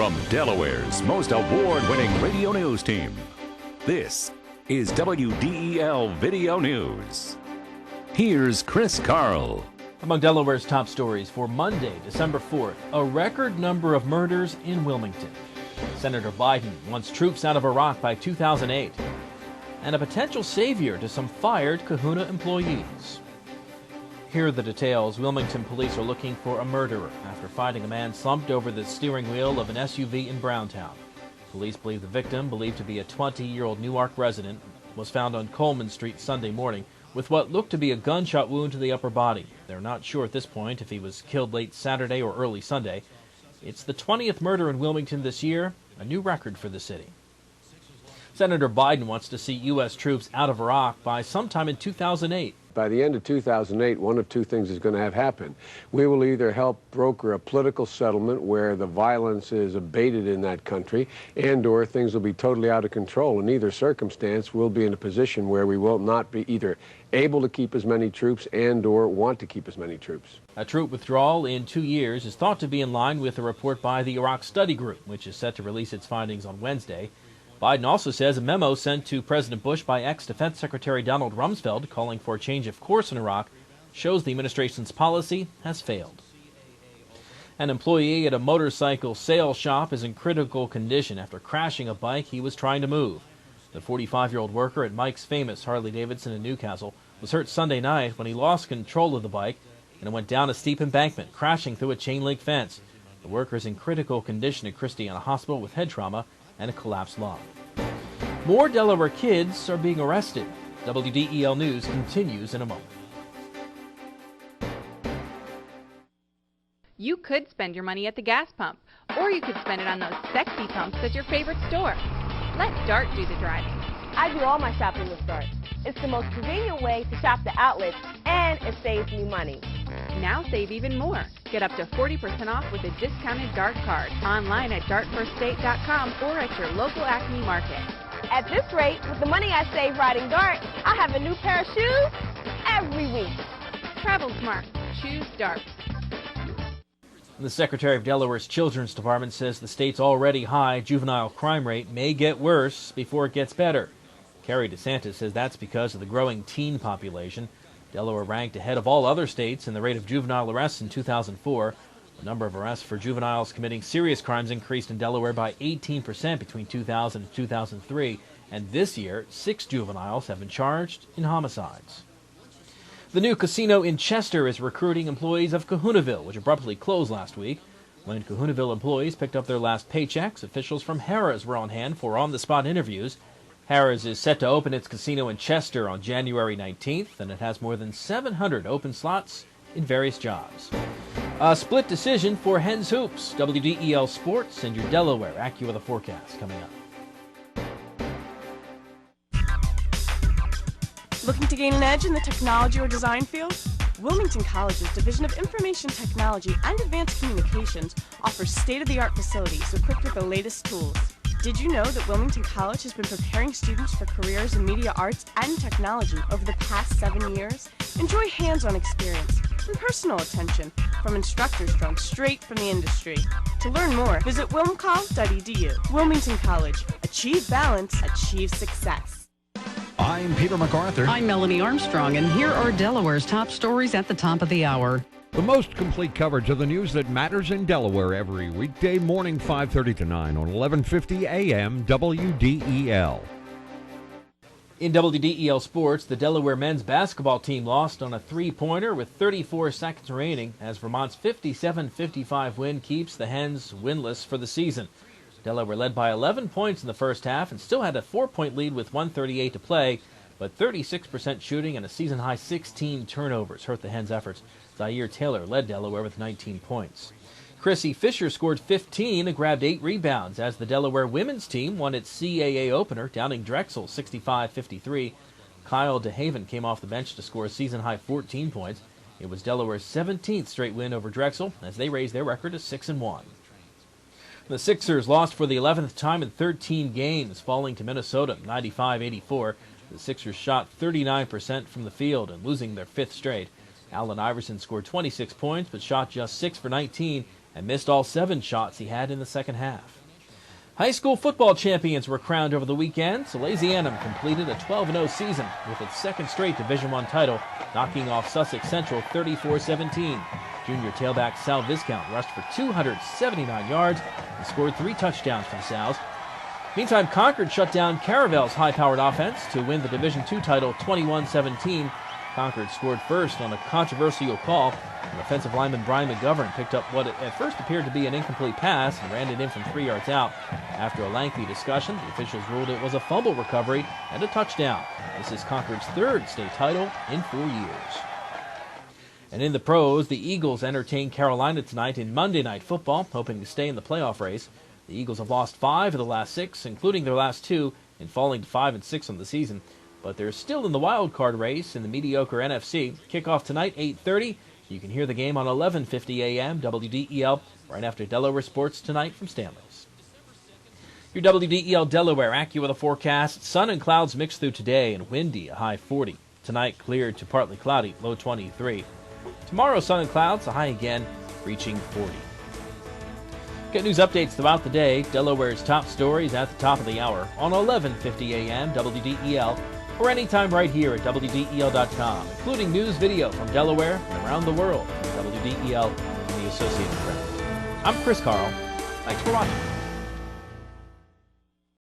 From Delaware's most award-winning radio news team, this is WDEL Video News. Here's Chris Carl. Among Delaware's top stories for Monday, December 4th, a record number of murders in Wilmington. Senator Biden wants troops out of Iraq by 2008. And a potential savior to some fired Kahuna employees. Here are the details. Wilmington police are looking for a murderer after finding a man slumped over the steering wheel of an SUV in Browntown. Police believe the victim, believed to be a 20-year-old Newark resident, was found on Coleman Street Sunday morning with what looked to be a gunshot wound to the upper body. They're not sure at this point if he was killed late Saturday or early Sunday. It's the 20th murder in Wilmington this year, a new record for the city. Senator Biden wants to see U.S. troops out of Iraq by sometime in 2008. By the end of 2008, one of two things is going to have happened. We will either help broker a political settlement where the violence is abated in that country, and or things will be totally out of control. In either circumstance, we'll be in a position where we will not be either able to keep as many troops and or want to keep as many troops. A troop withdrawal in 2 years is thought to be in line with a report by the Iraq Study Group, which is set to release its findings on Wednesday. Biden also says a memo sent to President Bush by ex-Defense Secretary Donald Rumsfeld calling for a change of course in Iraq shows the administration's policy has failed. An employee at a motorcycle sales shop is in critical condition after crashing a bike he was trying to move. The 45-year-old worker at Mike's Famous Harley-Davidson in Newcastle was hurt Sunday night when he lost control of the bike and it went down a steep embankment, crashing through a chain-link fence. The worker is in critical condition at Christiana Hospital with head trauma and a collapsed lung. More Delaware kids are being arrested. WDEL News continues in a moment. You could spend your money at the gas pump, or you could spend it on those sexy pumps at your favorite store. Let Dart do the driving. I do all my shopping with Dart. It's the most convenient way to shop the outlets, and it saves me money. Now save even more. Get up to 40% off with a discounted Dart card online at dartfirststate.com or at your local Acme Market. At this rate, with the money I save riding Dart, I'll have a new pair of shoes every week. Travel smart. Choose Dart. The Secretary of Delaware's Children's Department says the state's already high juvenile crime rate may get worse before it gets better. Kerry DeSantis says that's because of the growing teen population. Delaware ranked ahead of all other states in the rate of juvenile arrests in 2004. The number of arrests for juveniles committing serious crimes increased in Delaware by 18% between 2000 and 2003, and this year, 6 juveniles have been charged in homicides. The new casino in Chester is recruiting employees of Kahunaville, which abruptly closed last week. When Kahunaville employees picked up their last paychecks, officials from Harrah's were on hand for on-the-spot interviews. Harrah's is set to open its casino in Chester on January 19th, and it has more than 700 open slots in various jobs. A split decision for Hens Hoops. WDEL Sports and your Delaware AccuWeather forecast coming up. Looking to gain an edge in the technology or design field? Wilmington College's Division of Information Technology and Advanced Communications offers state-of-the-art facilities equipped with the latest tools. Did you know that Wilmington College has been preparing students for careers in media arts and technology over the past 7 years? Enjoy hands-on experience and personal attention from instructors drawn straight from the industry. To learn more, visit wilmcol.edu. Wilmington College. Achieve balance, achieve success. I'm Peter MacArthur. I'm Melanie Armstrong, and here are Delaware's top stories at the top of the hour. The most complete coverage of the news that matters in Delaware every weekday morning, 5:30 to 9 on 1150 AM WDEL. In WDEL Sports, the Delaware men's basketball team lost on a three-pointer with 34 seconds remaining as Vermont's 57-55 win keeps the Hens winless for the season. Delaware led by 11 points in the first half and still had a 4-point lead with 1:38 to play, but 36% shooting and a season-high 16 turnovers hurt the Hens' efforts. Zaire Taylor led Delaware with 19 points. Chrissy Fisher scored 15 and grabbed 8 rebounds as the Delaware women's team won its CAA opener, downing Drexel 65-53. Kyle DeHaven came off the bench to score a season-high 14 points. It was Delaware's 17th straight win over Drexel as they raised their record to 6-1. The Sixers lost for the 11th time in 13 games, falling to Minnesota 95-84. The Sixers shot 39% from the field and losing their 5th straight. Allen Iverson scored 26 points but shot just 6 for 19, and missed all 7 shots he had in the second half. High school football champions were crowned over the weekend, so Louisiana completed a 12-0 season with its second straight Division I title, knocking off Sussex Central 34-17. Junior tailback Sal Viscount rushed for 279 yards and scored 3 touchdowns for the Sows. Meantime, Concord shut down Caravel's high-powered offense to win the Division II title 21-17. Concord scored first on a controversial call. Offensive lineman Brian McGovern picked up what at first appeared to be an incomplete pass and ran it in from 3 yards out. After a lengthy discussion, the officials ruled it was a fumble recovery and a touchdown. This is Concord's 3rd state title in 4 years. And in the pros, the Eagles entertain Carolina tonight in Monday Night Football, hoping to stay in the playoff race. The Eagles have lost 5 of the last 6, including their last 2, in falling to 5-6 on the season. But they're still in the wild card race in the mediocre NFC. Kickoff tonight, 8:30. You can hear the game on 11:50 a.m. WDEL right after Delaware Sports Tonight from Stanley's. Your WDEL Delaware AccuWeather forecast: sun and clouds mixed through today and windy, a high 40. Tonight cleared to partly cloudy, low 23. Tomorrow, sun and clouds, a high again, reaching 40. Get news updates throughout the day. Delaware's top stories at the top of the hour on 11:50 a.m. WDEL, or anytime right here at WDEL.com, including news video from Delaware and around the world from WDEL and the Associated Press. I'm Chris Carl. Thanks for watching.